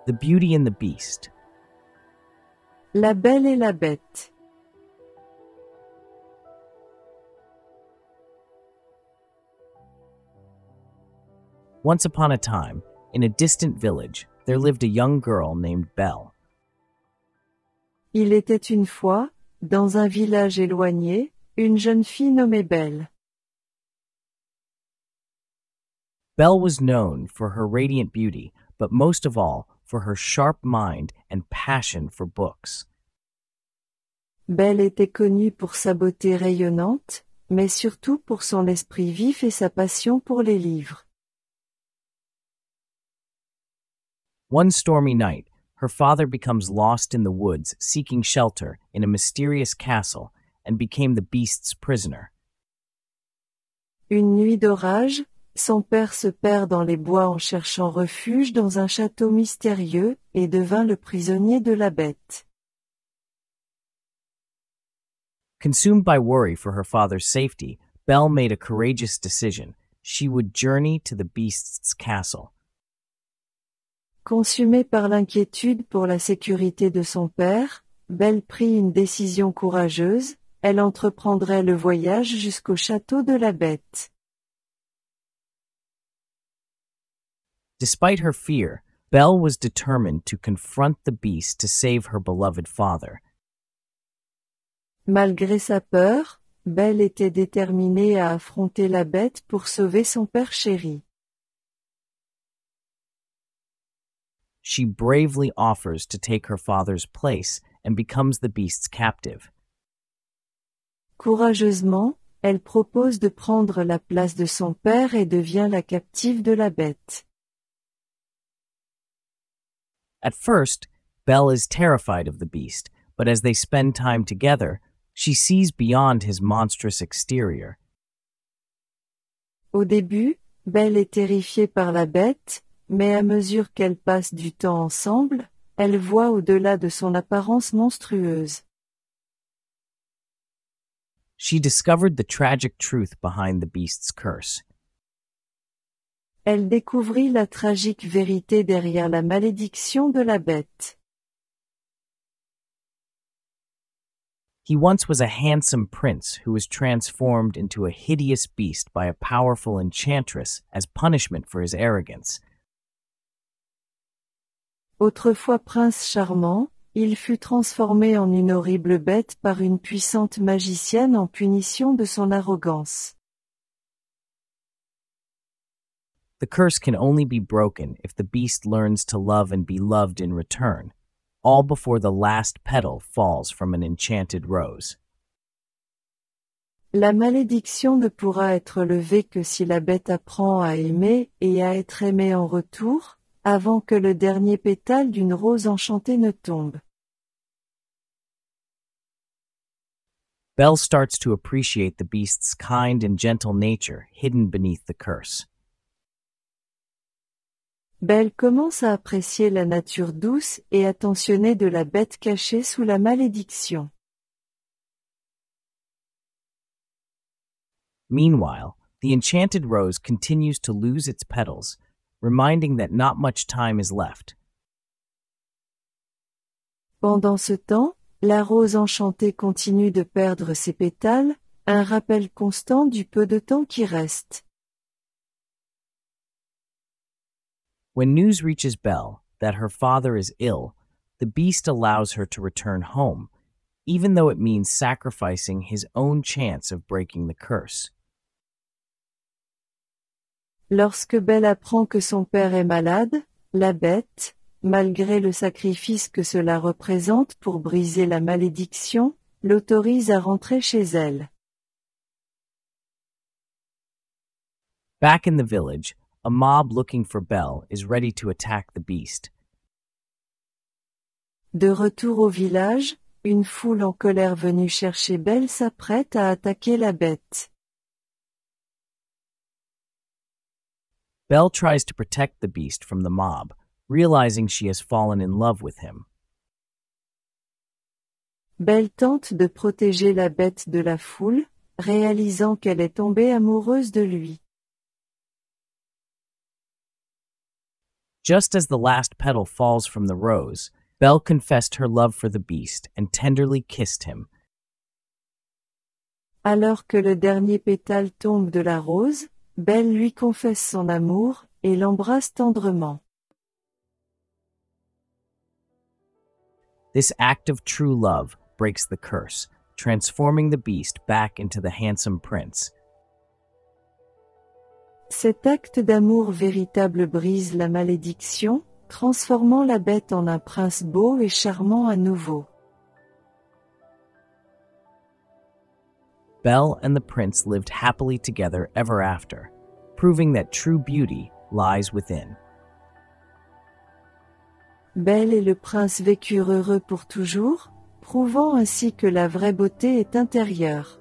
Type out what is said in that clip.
The Beauty and the Beast. La Belle et la Bête. Once upon a time, in a distant village, there lived a young girl named Belle. Il était une fois, dans un village éloigné, une jeune fille nommée Belle. Belle was known for her radiant beauty, but most of all, for her sharp mind and passion for books. Belle était connue pour sa beauté rayonnante, mais surtout pour son esprit vif et sa passion pour les livres. One stormy night, her father becomes lost in the woods seeking shelter in a mysterious castle and became the beast's prisoner. Une nuit d'orage, son père se perd dans les bois en cherchant refuge dans un château mystérieux et devint le prisonnier de la bête. Consumed by worry for her father's safety, Belle made a courageous decision. She would journey to the beast's castle. Consumée par l'inquiétude pour la sécurité de son père, Belle prit une décision courageuse, elle entreprendrait le voyage jusqu'au château de la bête. Despite her fear, Belle was determined to confront the beast to save her beloved father. Malgré sa peur, Belle était déterminée à affronter la bête pour sauver son père chéri. She bravely offers to take her father's place and becomes the beast's captive. Courageusement, elle propose de prendre la place de son père et devient la captive de la bête. At first, Belle is terrified of the beast, but as they spend time together, she sees beyond his monstrous exterior. Au début, Belle est terrifiée par la bête, mais à mesure qu'elle passe du temps ensemble, elle voit au-delà de son apparence monstrueuse. She discovered the tragic truth behind the beast's curse. Elle découvrit la tragique vérité derrière la malédiction de la bête. He once was a handsome prince who was transformed into a hideous beast by a powerful enchantress as punishment for his arrogance. Autrefois prince charmant, il fut transformé en une horrible bête par une puissante magicienne en punition de son arrogance. The curse can only be broken if the beast learns to love and be loved in return, all before the last petal falls from an enchanted rose. La malédiction ne pourra être levée que si la bête apprend à aimer et à être aimée en retour, avant que le dernier pétale d'une rose enchantée ne tombe. Belle starts to appreciate the beast's kind and gentle nature hidden beneath the curse. Belle commence à apprécier la nature douce et attentionnée de la bête cachée sous la malédiction. Meanwhile, the enchanted rose continues to lose its petals, reminding that not much time is left. Pendant ce temps, la rose enchantée continue de perdre ses pétales, un rappel constant du peu de temps qui reste. When news reaches Belle that her father is ill, the beast allows her to return home, even though it means sacrificing his own chance of breaking the curse. Lorsque Belle apprend que son père est malade, la bête, malgré le sacrifice que cela représente pour briser la malédiction, l'autorise à rentrer chez elle. Back in the village, a mob looking for Belle is ready to attack the beast. De retour au village, une foule en colère venue chercher Belle s'apprête à attaquer la bête. Belle tries to protect the beast from the mob, realizing she has fallen in love with him. Belle tente de protéger la bête de la foule, réalisant qu'elle est tombée amoureuse de lui. Just as the last petal falls from the rose, Belle confessed her love for the beast and tenderly kissed him. Alors que le dernier pétale tombe de la rose, Belle lui confesse son amour, et l'embrasse tendrement. This act of true love breaks the curse, transforming the beast back into the handsome prince. Cet acte d'amour véritable brise la malédiction, transformant la bête en un prince beau et charmant à nouveau. Belle and the prince lived happily together ever after, proving that true beauty lies within. Belle et le prince vécurent heureux pour toujours, prouvant ainsi que la vraie beauté est intérieure.